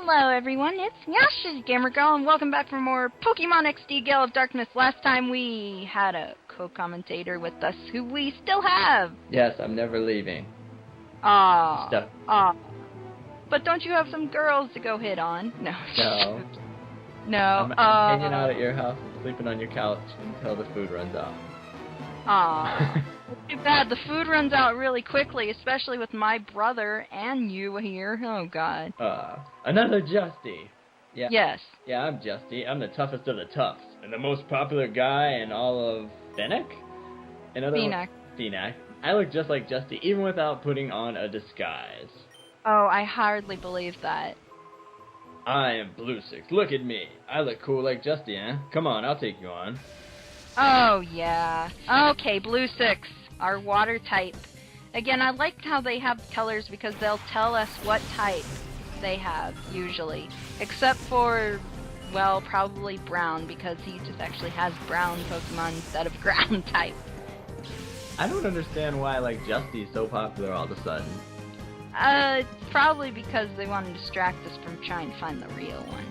Hello everyone, it's YoshiGamerGirl and welcome back for more Pokémon XD Gale of Darkness. Last time we had a co-commentator with us who we still have. Yes, I'm never leaving. But don't you have some girls to go hit on? No. No. I'm hanging out at your house and sleeping on your couch until the food runs out. Too bad. The food runs out really quickly, especially with my brother and you here. Oh, God. Another Justy. Yeah. Yes. Yeah, I'm Justy. I'm the toughest of the toughs. And the most popular guy in all of Fennec? Phoenix. I look just like Justy, even without putting on a disguise. Oh, I hardly believe that. I am Blue Six. Look at me. I look cool like Justy, eh? Come on, I'll take you on. Oh, yeah. Okay, Blue Six, our water type. Again, I like how they have colors because they'll tell us what type they have, usually. Except for, well, probably Brown, because he just actually has brown Pokemon instead of ground type. I don't understand why, like, Justy is so popular all of a sudden. It's probably because they want to distract us from trying to find the real one.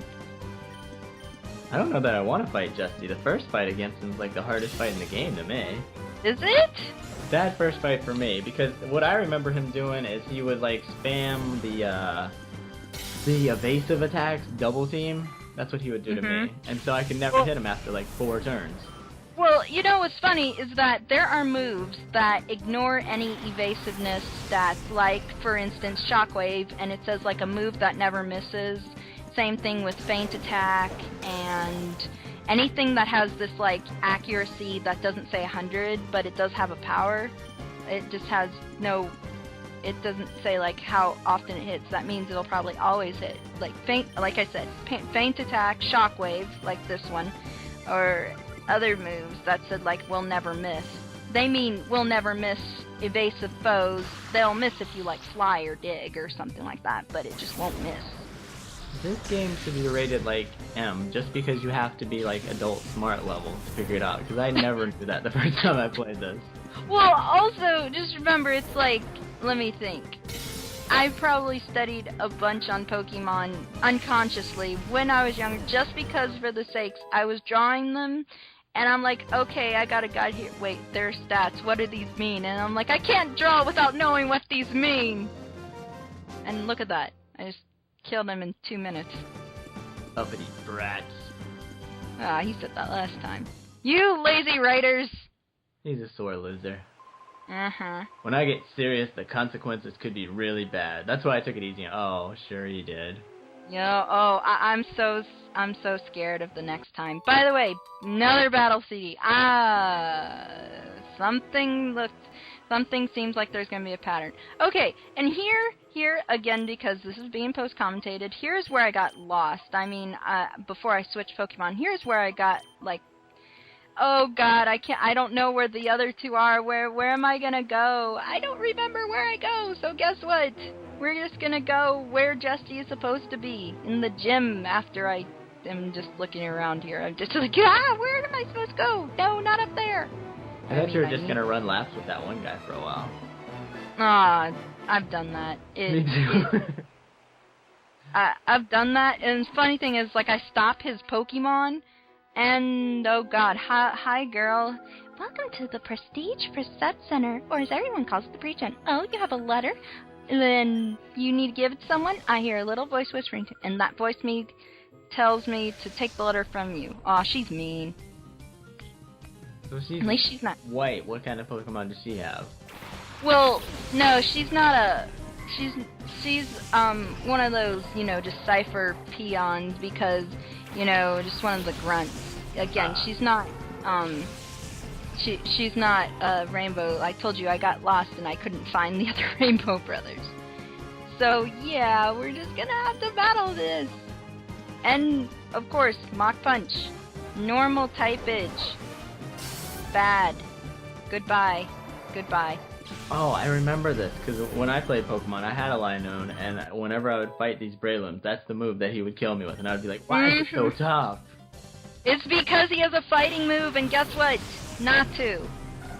I don't know that I want to fight Justy. The first fight against him is like the hardest fight in the game to me. Is it? That first fight for me, because what I remember him doing is he would like spam the evasive attacks, double team. That's what he would do to me, and so I could never hit him after like 4 turns. Well, you know what's funny is that there are moves that ignore any evasiveness stats, like, for instance, Shockwave, and it says, like, a move that never misses. Same thing with Feint Attack, and anything that has this, like, accuracy that doesn't say 100, but it does have a power. It just has no... It doesn't say, like, how often it hits. That means it'll probably always hit. Like I said, Feint Attack, Shockwave, like this one, or... other moves that said, like, will never miss. They mean will never miss evasive foes. They'll miss if you, like, fly or dig or something like that, but it just won't miss. This game should be rated, like, M, just because you have to be, like, adult smart level to figure it out, because I never knew that the first time I played this. Well, also, just remember, it's like, let me think. I probably studied a bunch on Pokemon unconsciously when I was younger, just because, for the sakes, I was drawing them, and I'm like, okay, I got a guide here. Wait, their stats, what do these mean? And I'm like, I can't draw without knowing what these mean! And look at that. I just killed him in 2 minutes. Uppity brats. Ah, he said that last time. You lazy writers! He's a sore loser. Uh-huh. When I get serious, the consequences could be really bad. That's why I took it easy. Oh, sure you did. I'm so scared of the next time. By the way, another battle CD. Something seems like there's gonna be a pattern. Okay, and here again, because this is being post-commentated, here's where I got lost. I mean, before I switched Pokemon, here's where I got, like, oh God, I don't know where the other two are. Where am I gonna go? I don't remember where I go, so guess what? We're just gonna go where Justy is supposed to be, in the gym, after I am just looking around here. I'm just like, where am I supposed to go? No, not up there. I thought you were just gonna run laps with that one guy for a while. I've done that. Me too. I've done that, and the funny thing is, like, I stop his Pokemon, and, oh God, hi girl. Welcome to the Prestige Reset Center, or as everyone calls it, the Pre-Gen. Oh, you have a letter? Then you need to give it to someone? I hear a little voice whispering, and that voice tells me to take the letter from you. Aw, she's mean. So at least she's not white. What kind of Pokemon does she have? Well, no, she's not a... She's one of those, you know, just cipher peons, because, you know, just one of the grunts. Again, she's not, she's not Rainbow. I told you I got lost and I couldn't find the other Rainbow Brothers. So, yeah, we're just gonna have to battle this. And, of course, Mach Punch. Normal typage. Bad. Goodbye. Goodbye. Oh, I remember this, because when I played Pokemon, I had a Linoone, and whenever I would fight these Breloons, that's the move that he would kill me with, and I would be like, why is it so tough? It's because he has a fighting move, and guess what? Natu.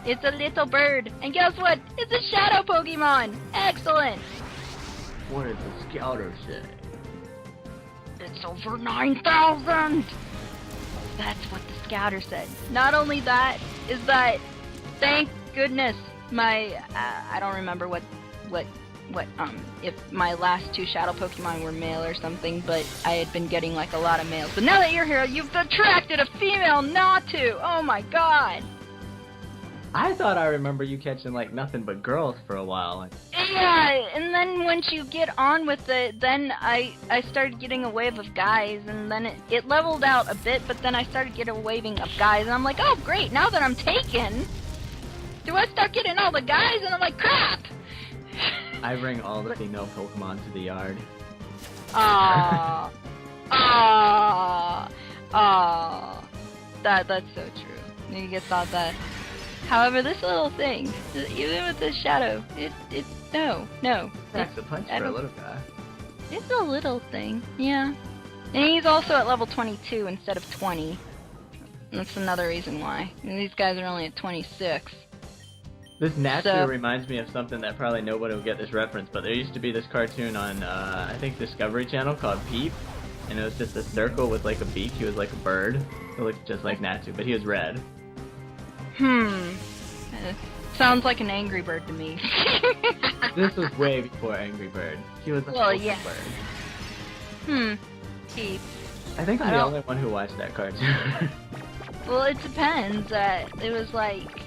It's a little bird, and guess what? It's a Shadow Pokemon! Excellent! What does the Scouter say? It's over 9,000! That's what the scouter said. Not only that, is that, thank goodness, my, I don't remember if my last 2 shadow Pokemon were male or something, but I had been getting like a lot of males. But now that you're here, you've attracted a female Natu! Oh my god! I thought I remember you catching like nothing but girls for a while. Yeah, and then once you get on with it, then I started getting a wave of guys, and then it leveled out a bit, but then I started getting a waving of guys, and I'm like, oh great, now that I'm taken, do I start getting all the guys? And I'm like, crap! I bring all the female Pokemon to the yard. Aww. Aww. Aww. That's so true. You get thought that. However, this little thing, even with this shadow, no. That's a punch for a little guy. It's a little thing, yeah. And he's also at level 22 instead of 20. That's another reason why. And these guys are only at 26. This Natu reminds me of something that probably nobody will get this reference, but there used to be this cartoon on, I think, Discovery Channel called Peep, and it was just a circle with like a beak. He was like a bird. It looked just like Natu, but he was red. Sounds like an Angry Bird to me. This was way before Angry Bird. He was a bird. Peep. I think I'm the only one who watched that cartoon. Well, it depends. It was like,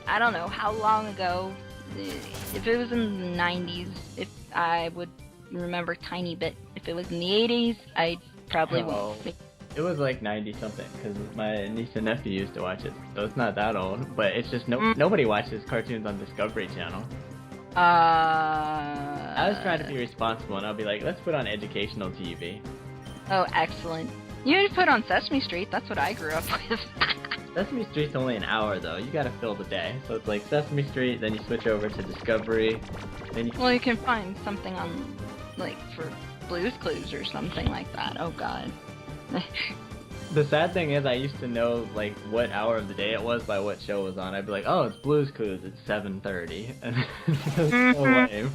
I don't know how long ago. If it was in the 90s, if I would remember a tiny bit. If it was in the 80s, I probably won't. It was like 90-something, because my niece and nephew used to watch it, so it's not that old, but it's just nobody watches cartoons on Discovery Channel. I was trying to be responsible, and I'll be like, let's put on educational TV. Oh, excellent. You need to put on Sesame Street, that's what I grew up with. Sesame Street's only an hour, though. You gotta fill the day. So it's like Sesame Street, then you switch over to Discovery, then you... Well, you can find something on, like, for Blue's Clues or something like that. Oh, God. The sad thing is I used to know like what hour of the day it was by what show was on. I'd be like, oh, it's Blue's Clues, it's 7:30. And it's so lame.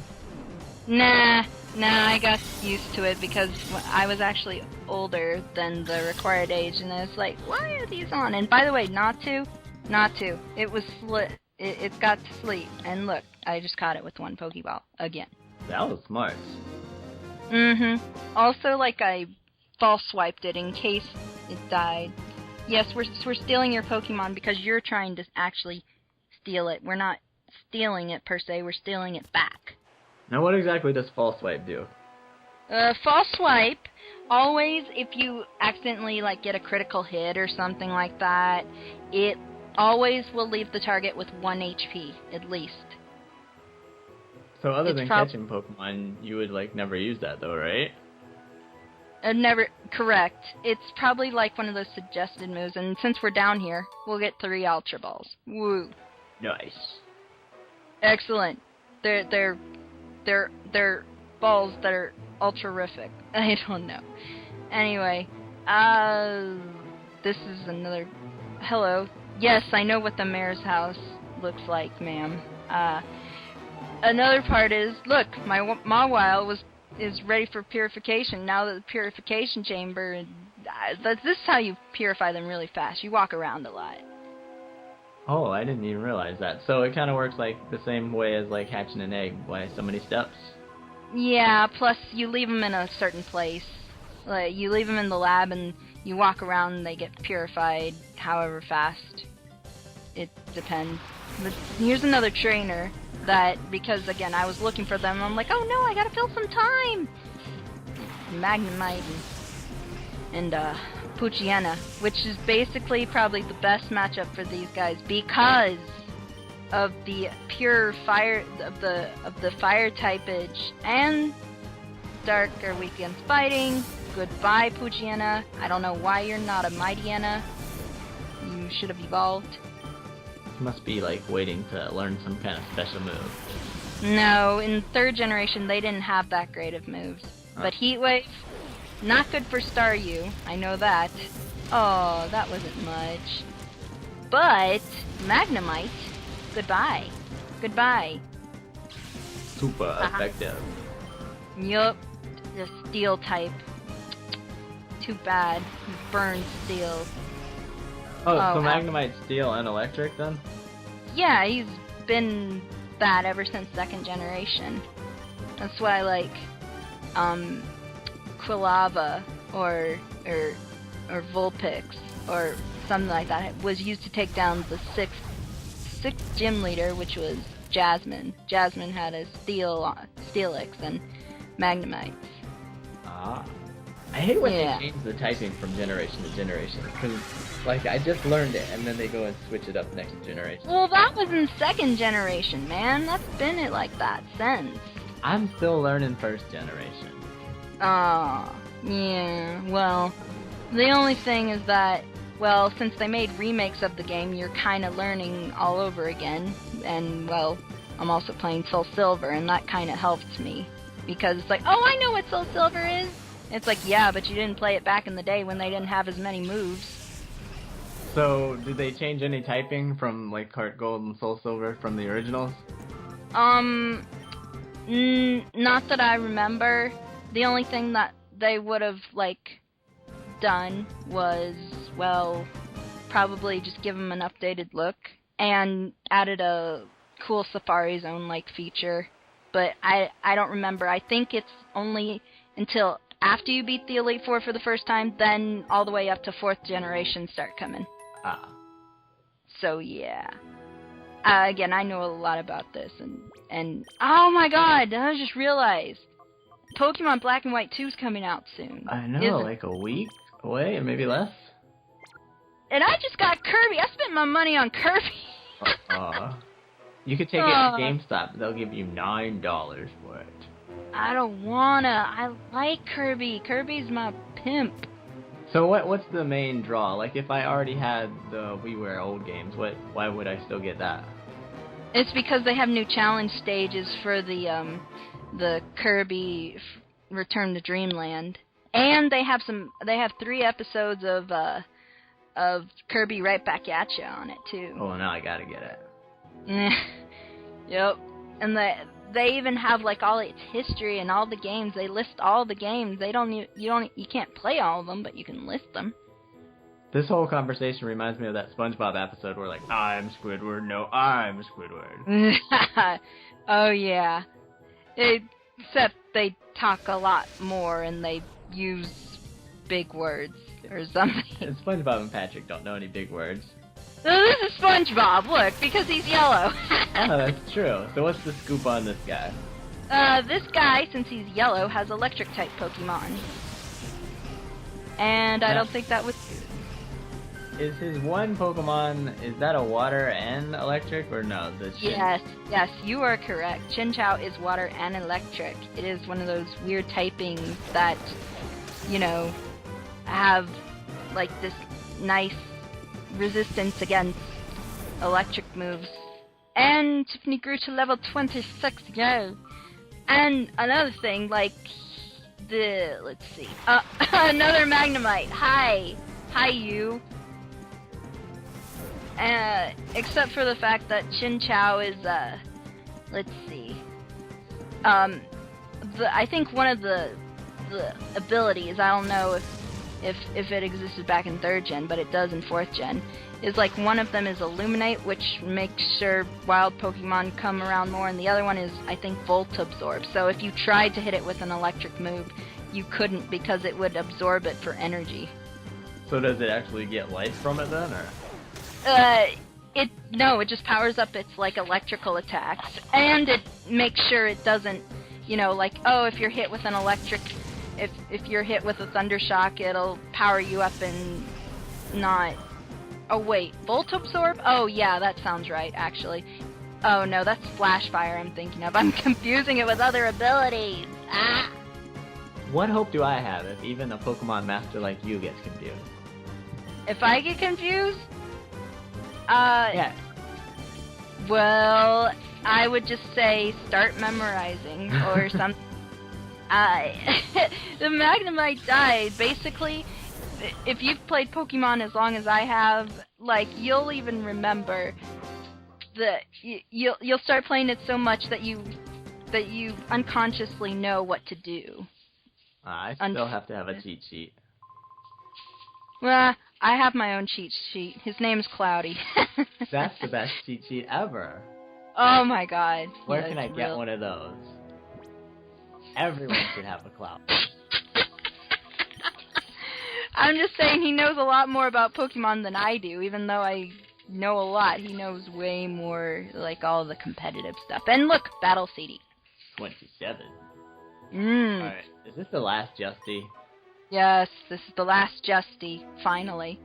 Nah, I got used to it because I was actually older than the required age, and I was like, why are these on? And by the way, Natu, it was it got to sleep, and look, I just caught it with one Pokeball again. That was smart. Also, like, I false swiped it in case it died. Yes, we're stealing your Pokemon because you're trying to actually steal it. We're not stealing it per se, we're stealing it back. Now what exactly does false swipe do? False swipe, always if you accidentally like get a critical hit or something like that, it always will leave the target with 1 HP at least. So other than catching Pokemon, you would like never use that though, right? Never, correct. It's probably like one of those suggested moves, and since we're down here, we'll get 3 Ultra Balls. Woo. Nice. Excellent. They're balls that are ultra-rific. I don't know. Anyway, this is another... Hello. Yes, I know what the mayor's house looks like, ma'am. Another part is, look, my Mawile is ready for purification. Now that the purification chamber, this is how you purify them really fast. You walk around a lot. Oh, I didn't even realize that. So it kind of works like the same way as like hatching an egg by so many steps. Yeah, plus you leave them in a certain place. Like you leave them in the lab and you walk around and they get purified however fast. It depends. But here's another trainer that, because again I was looking for them, I'm like, oh no, I gotta fill some time. Magnemite and Poochyena, which is basically probably the best matchup for these guys because of the pure fire of the fire typeage and dark are weak against fighting. Goodbye, Poochyena. I don't know why you're not a Mightyena. You should have evolved. Must be like waiting to learn some kind of special move. No, in 3rd generation they didn't have that great of moves. But Heat Wave, not good for Staryu, I know that. Oh, that wasn't much. But Magnemite, goodbye. Goodbye. Super effective. Yup, the Steel type. too bad. He burns steel. Oh, so Magnemite's steel and electric then? Yeah, he's been that ever since 2nd generation. That's why, like, Quilava or Vulpix or something like that was used to take down the sixth gym leader, which was Jasmine. Jasmine had a Steelix and Magnemites. Ah. I hate when they change the typing from generation to generation, because, like, I just learned it, and then they go and switch it up next generation. Well, that was in 2nd generation, man. That's been it like that since. I'm still learning 1st generation. Oh, yeah, well, the only thing is that, well, since they made remakes of the game, you're kind of learning all over again, and, well, I'm also playing Soul Silver, and that kind of helped me, because it's like, oh, I know what Soul Silver is! It's like, yeah, but you didn't play it back in the day when they didn't have as many moves. So, did they change any typing from, like, Heart Gold and Soul Silver from the originals? Not that I remember. The only thing that they would have, like, done was, well, probably just give them an updated look and added a cool Safari Zone-like feature. But I don't remember. I think it's only until after you beat the Elite Four for the first time, then all the way up to 4th generation start coming. Ah. So, yeah. Again, I know a lot about this, and oh my god, I just realized, Pokemon Black and White 2's coming out soon. I know, like a week away, or maybe less? And I just got Kirby! I spent my money on Kirby! You could take it to GameStop, they'll give you $9 for it. I don't wanna, I like Kirby. Kirby's my pimp. So what's the main draw? Like, if I already had the WiiWare old games, why would I still get that? It's because they have new challenge stages for the Kirby Return to Dreamland, and they have 3 episodes of Kirby Right Back at Ya on it too. Oh, now I gotta get it. Yep, and they even have like all its history and all the games. They list all the games. You can't play all of them, but you can list them. This whole conversation reminds me of that SpongeBob episode where, like, I'm Squidward, no, I'm Squidward. Oh, yeah. Except they talk a lot more and they use big words or something. SpongeBob and Patrick don't know any big words. This is SpongeBob, look, because he's yellow. Oh, that's true. So what's the scoop on this guy? This guy, since he's yellow, has electric-type Pokemon. And I don't think that was... Is his one Pokemon, is that a water and electric, or no? Yes, you are correct. Chinchou is water and electric. It is one of those weird typings that, you know, have, like, this nice resistance against electric moves. And Tiffany grew to level 26, yo! And another thing, like, let's see, another Magnemite. Hi, you. Except for the fact that Chinchou is, let's see, I think one of the abilities, I don't know if it existed back in 3rd gen, but it does in 4th gen, is like one of them is Illuminate, which makes sure wild Pokemon come around more, and the other one is, I think, Volt Absorb. So if you tried to hit it with an electric move, you couldn't because it would absorb it for energy. So does it actually get life from it then, or? No, it just powers up its, like, electrical attacks, and it makes sure it doesn't, you know, like, oh, if you're hit with an electric, if you're hit with a Thunder Shock, it'll power you up and not, oh wait, Volt Absorb? Oh yeah, that sounds right, actually. Oh no, that's Flash Fire I'm thinking of. I'm confusing it with other abilities! Ah! What hope do I have if even a Pokemon master like you gets confused? If I get confused? Yeah. Well, I would just say start memorizing or something. The Magnemite died. Basically, if you've played Pokemon as long as I have, like, you'll even remember that you'll start playing it so much that you unconsciously know what to do. I still have to have a cheat sheet. Well, I have my own cheat sheet. His name's Cloudy. That's the best cheat sheet ever. Oh my god. Where Yeah, can I it's get real. one of those? Everyone should have a cloud. I'm just saying he knows a lot more about Pokemon than I do, even though I know a lot. He knows way more, like, all the competitive stuff. And look, Battle CD. 27. Mmm. Alright, is this the last Justy? Yes, this is the last Justy, finally.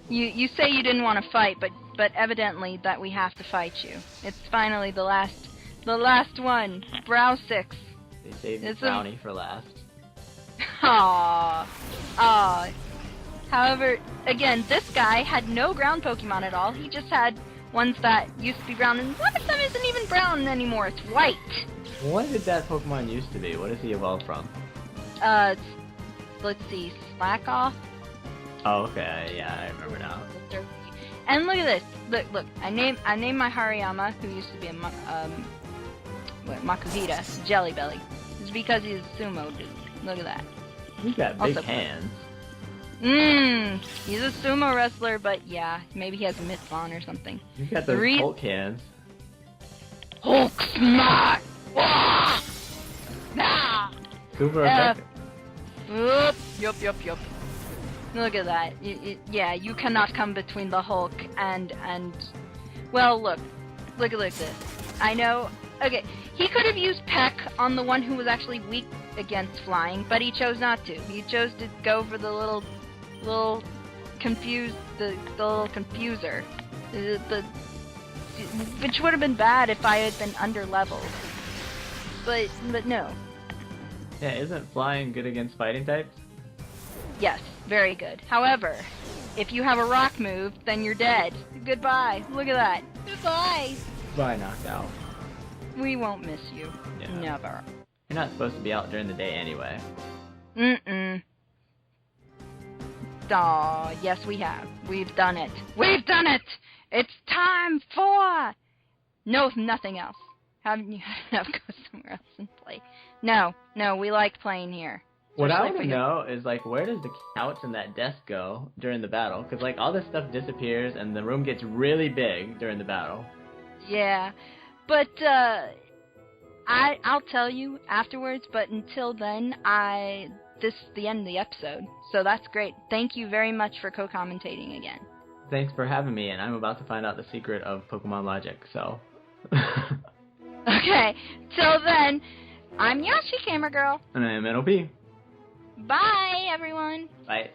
You say you didn't want to fight, but evidently that we have to fight you. It's finally the last one. Brow 6. They saved It's the brownie for last. Aww. Aww. However, again, this guy had no ground Pokemon at all. He just had ones that used to be brown, and one of them isn't even brown anymore. It's white. What did that Pokemon used to be? What does he evolve from? Let's see, Slack Off. Oh, okay, yeah, I remember now. And look at this. Look. I named my Hariyama, who used to be a Makuhita, Jelly Belly. It's because he's a sumo dude. Look at that. He's got big Also- hands. He's a sumo wrestler, but yeah, maybe he has mitts on or something. He's got those Hulk hands. Hulk smash! Wah! Nah! Super effective. Yup. Look at that. Yeah, you cannot come between the Hulk and well, look at this. I know. Okay, he could have used Peck on the one who was actually weak against flying, but he chose not to. He chose to go for the little confuser. Which would have been bad if I had been under leveled. But no. Yeah, isn't flying good against fighting types? Yes, very good. However, if you have a rock move, then you're dead. Goodbye. Look at that. Goodbye. Bye, knockout. We won't miss you. Yeah. Never. You're not supposed to be out during the day anyway. Aw, yes we have. We've done it. We've done it! It's time for... No, nothing else. Haven't you had enough? Go somewhere else and play. No, we like playing here. What I Especially want to for you. know is, like, where does the couch and that desk go during the battle? Because, like, all this stuff disappears and the room gets really big during the battle. Yeah, but, I'll tell you afterwards, but until then, this is the end of the episode. So that's great. Thank you very much for co-commentating again. Thanks for having me, and I'm about to find out the secret of Pokemon logic, so... Okay, till then, I'm YoshiGamerGirl. And I'm NLP. Bye, everyone. Bye.